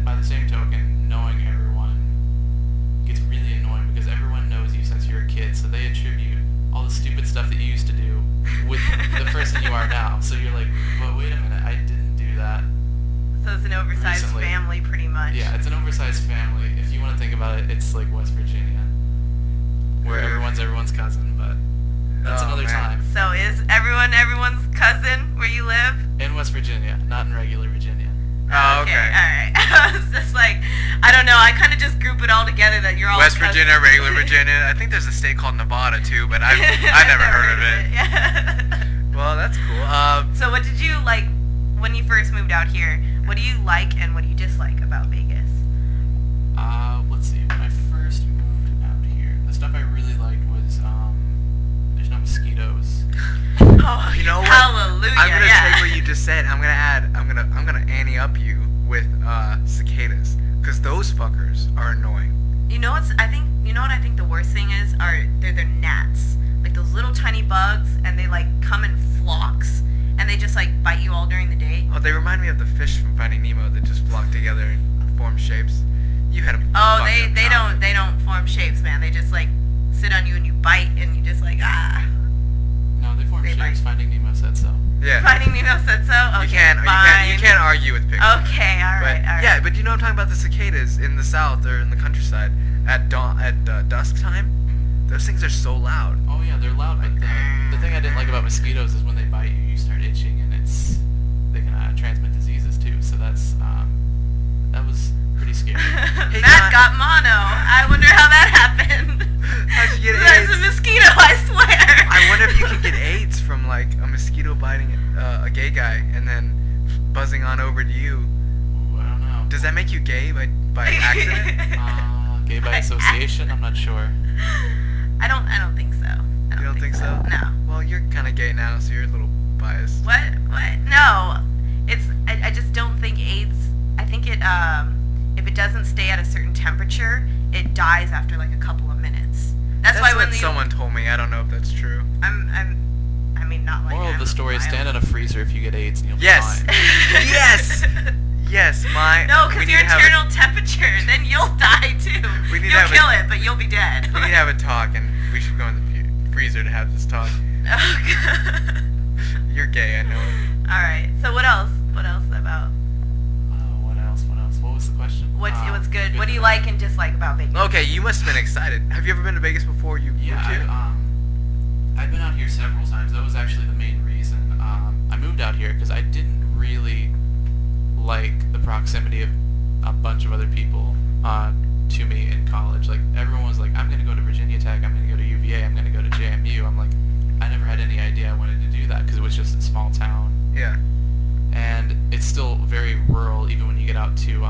by the same token, knowing everyone gets really annoying because everyone knows you since you're a kid, so they attribute all the stupid stuff that you used to do with the person you are now. So you're like, but wait a minute, I didn't do that. So it's an oversized recently. family, pretty much. Yeah, it's an oversized family. If you want to think about it, it's like West Virginia, where everyone's cousin, but that's another time. So is everyone's cousin where you live? In West Virginia, not in regular Virginia. Oh, okay. Alright. I was just like, I don't know, I kind of just group it all together that you're all West cousins. Virginia, regular Virginia. I think there's a state called Nevada too, but I never heard of it. Yeah. Well, that's cool. So what did you like when you first moved out here? What do you like and what do you dislike about Vegas? Let's see. When I first moved out here, the stuff I really liked was there's no mosquitoes. Oh, you know what? Hallelujah! I'm gonna take what you just said. I'm gonna ante up you with cicadas, because those fuckers are annoying. You know what I think the worst thing is they're gnats, like those little tiny bugs, and they like come in flocks, and they just like bite you all during the day. Oh, they remind me of the fish from Finding Nemo that just flock together and form shapes. You had a they don't form shapes, man. They just like sit on you and you bite, and you just like No, they form shapes. Bite. Finding Nemo said so. Yeah. Finding Nemo said so. Okay, you can't argue with pictures. Okay, all right. Yeah, but you know what I'm talking about, the cicadas in the south or in the countryside at dusk time. Those things are so loud. Oh yeah, they're loud. But the thing I didn't like about mosquitoes is when they bite you, you start itching, and they can transmit diseases too. So that was pretty scary. Hey, Matt got mono. I wonder how that happened. How'd you get There's AIDS? a mosquito, I swear. I wonder if you can get AIDS from like a mosquito biting a gay guy and then buzzing on over to you. Ooh, I don't know. Does that make you gay by accident? Gay by association? I'm not sure. I don't think so. You don't think so? No. Well, you're kind of gay now, so you're a little biased. What? No. I just don't think AIDS. I think it if it doesn't stay at a certain temperature, it dies after like a couple of minutes. That's why when someone told me. I don't know if that's true. I mean, not like. Moral of the story is stand in a freezer if you get AIDS and you'll be fine. Yes. Yes. No, because your internal temperature, then you'll die too. You'll kill it, but you'll be dead. We need to have a talk, and we should go in the freezer to have this talk. Oh, You're gay, I know it. all right. So what else? What else about? What else? What was the question? What's good? What do you like and dislike about Vegas? Okay, you must have been excited. Have you ever been to Vegas before you moved here? I've been out here several times. That was actually the main reason. I moved out here because I didn't really like the proximity of a bunch of other people to me in college. Like, everyone was like, I'm going to go to Virginia Tech, I'm going to go to UVA, I'm going to go to JMU. I'm like, I never had any idea I wanted to do that because it was just a small town. Yeah. And it's still very rural even when you get out to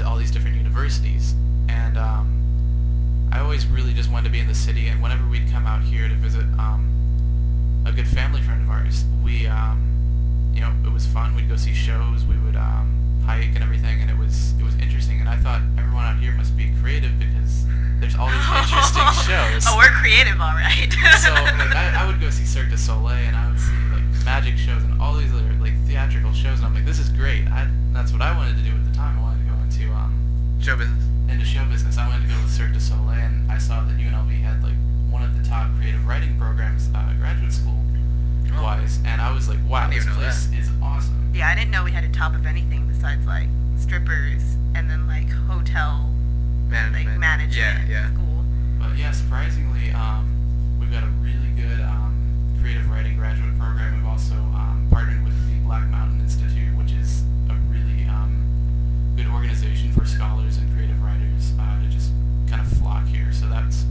all these different universities. And I always really just wanted to be in the city, and whenever we'd come out here to visit a good family friend of ours, we it was fun. We'd go see shows, we would hike and everything, and it was interesting. And I thought everyone out here must be creative because there's all these interesting shows. Oh, we're creative, all right. So like, I would go see Cirque du Soleil, and I would see like magic shows and all these other like theatrical shows, and I'm like, this is great. That's what I wanted to do at the time. I wanted to go into show business. Into show business. I wanted to go with Cirque du Soleil, and I saw that UNLV had like one of the top creative writing programs graduate school wise, and I was like, wow, this place is awesome. Yeah, I didn't know we had a top of anything besides like strippers and then like hotel management school. But yeah, surprisingly, we've got a really good creative writing graduate program. We've also partnered with the Black Mountain Institute, which is a really good organization for scholars and creative writers to just kind of flock here. So that was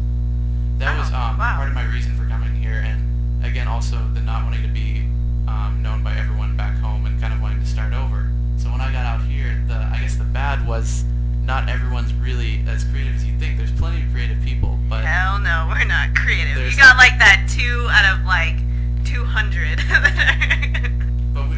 part of my reason for coming here, and again, also the not wanting to be known by everyone back home and kind of wanting to start over. So when I got out here, I guess the bad was not everyone's really as creative as you think. There's plenty of creative people, but hell no, we're not creative. You got like that 2 out of like 200. But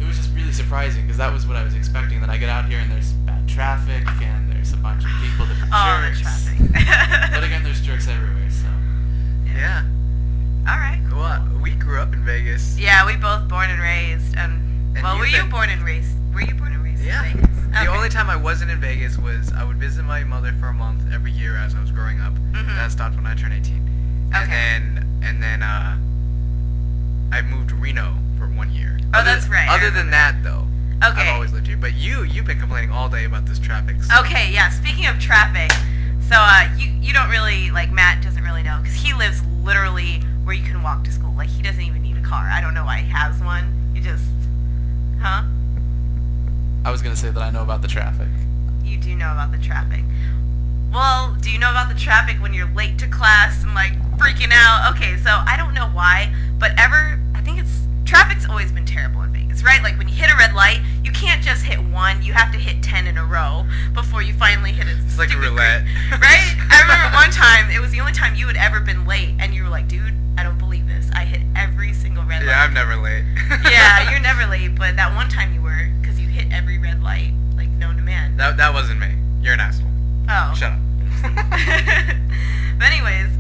it was just really surprising because that was what I was expecting. Then I get out here and there's bad traffic and there's a bunch of people that are jerks. The traffic. But again, there's jerks everywhere. So yeah. All right. Cool. We grew up in Vegas. Yeah, we both born and raised, and And Well, were you've you been- born and raised? Were you born and raised Yeah. in Vegas? The Okay. only time I wasn't in Vegas was I would visit my mother for a month every year as I was growing up. Mhm. That stopped when I turned 18. Okay. And then I moved to Reno for 1 year. Oh, that's right, I Other than remember that, though, Okay. I've always lived here. But you've been complaining all day about this traffic. So. Okay, yeah. Speaking of traffic, so you don't really like Matt doesn't really know because he lives literally where you can walk to school. Like he doesn't even need a car. I don't know why he has one. He just, huh? I was gonna say that I know about the traffic. You do know about the traffic. Well, do you know about the traffic when you're late to class and like freaking out? Okay, so I don't know why, but I think traffic's always been terrible in Vegas, right? Like when you hit a red light, you can't just hit one, you have to hit 10 in a row before you finally hit it. It's like a roulette. Right? I remember one time, it was the only time you had ever been late, and you were like, dude, I don't believe this. I hit every single red light. Yeah, I'm never late. Yeah, you're never late, but that one time you were, because you hit every red light, like known to man. That wasn't me. You're an asshole. Oh. Shut up. But anyways,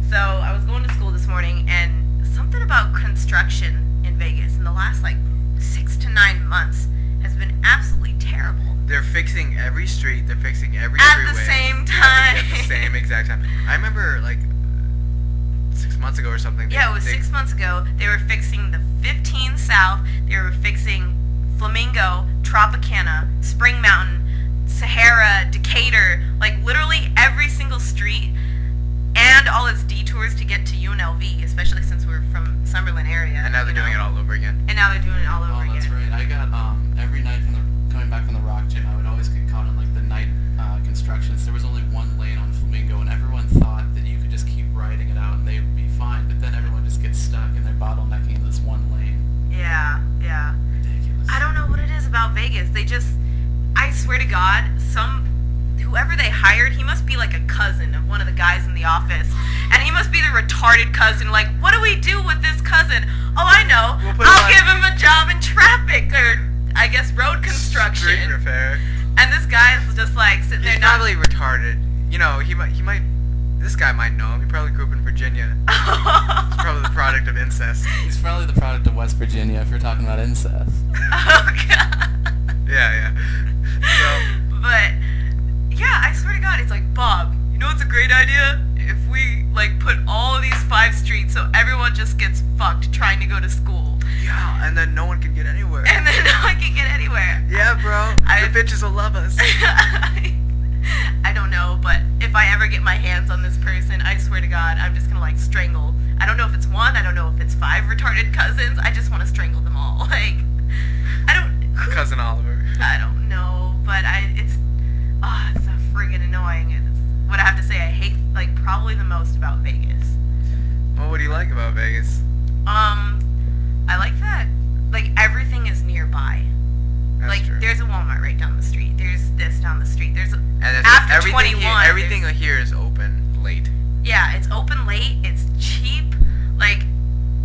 so I was going to school this morning, and something about construction in Vegas in the last like 6 to 9 months has been absolutely terrible. They're fixing every street. They're fixing every At freeway. the same time. At the same exact time. I remember like 6 months ago or something. Yeah, it was 6 months ago. They were fixing the 15 South. They were fixing Flamingo, Tropicana, Spring Mountain, Sahara, Decatur, like literally every single street and all its detours to get to UNLV, especially since we're from Summerlin area. And now they're doing it all over again. And now they're doing it all over Oh, again. that's right. I got every night coming back from the rock gym, I would always get caught on like the night constructions. There was only one lane on Flamingo, and everyone thought that you could just keep riding it out and they would be fine. But then everyone just gets stuck and they're bottlenecking in this one lane. Yeah. Ridiculous. I don't know what it is about Vegas. I swear to God, whoever they hired, he must be like a cousin of one of the guys in the office. And he must be the retarded cousin. Like, what do we do with this cousin? Oh, I know. We'll put I'll him on- give him a job in traffic or, I guess, road construction. Street repair. And this guy's just like sitting there He's not... probably retarded. You know, he might. This guy might know him. He probably grew up in Virginia. He's probably the product of incest. He's probably the product of West Virginia if you're talking about incest. Oh, God. Yeah. So, But, yeah, I swear to God, it's like, Bob, you know what's a great idea? If we, like, put all of these 5 streets so everyone just gets fucked trying to go to school. yeah, and then no one can get anywhere. And then no one can get anywhere. Yeah, bro. The bitches will love us. I don't know, but if I ever get my hands on this person, I swear to God, I'm just gonna, like, strangle. I don't know if it's 1, I don't know if it's 5 retarded cousins. I just want to strangle them all. Like, Cousin Oliver. I don't know, but it's so friggin' annoying. It's what I have to say I hate, like, probably the most about Vegas. Well, what do you like about Vegas? I like that, like, everything is nearby. That's like, true. there's a Walmart right down the street. There's this down the street. There's And then after everything 21. everything here is open late. Yeah, it's open late. It's cheap. Like,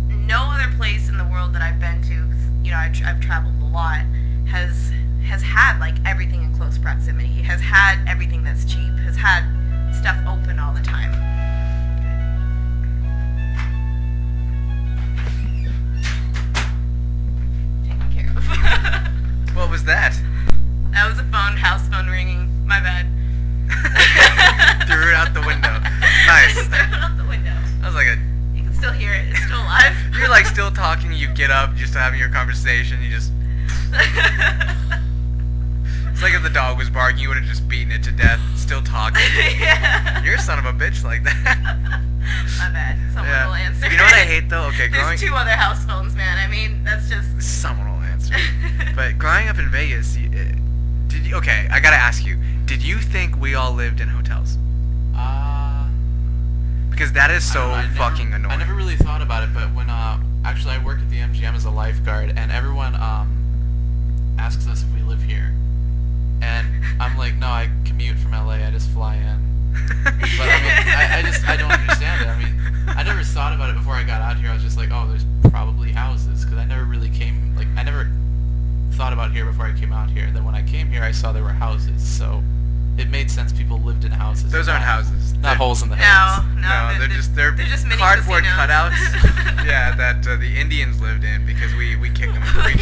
no other place in the world that I've been to, 'cause, you know, I've traveled a lot, has had, like, everything in close proximity. Has had everything that's cheap. Has had stuff open all the time. Taken care of. What was that? That was a house phone ringing. My bad. Threw it out the window. Nice. Threw it out the window. That was like You can still hear it. It's still alive. you're like still talking. You get up, just having your conversation. You just. It's like if the dog was barking, you would have just beaten it to death. Still talking. Yeah. You're a son of a bitch like that. My bad. Someone will answer. You know what I hate though? Okay, There's 2 other house phones, man. I mean, that's just... Someone will answer. But growing up in Vegas, okay, I gotta ask you, did you think we all lived in hotels? Because that is so I don't know, fucking annoying. I never really thought about it, but when actually I work at the MGM as a lifeguard, and everyone asks us if we live here, and I'm like, no, I commute from LA, I just fly in. But I mean, I don't understand it. I mean, I never thought about it before I got out here. I was just like, oh, there's probably houses, because I never really I never thought about here before I came out here. Then when I came here, I saw there were houses, so it made sense people lived in houses. Those aren't houses. Not They're- holes in the heads. No, they're just mini cardboard casinos. cutouts. Yeah, that the Indians lived in because we kicked them out of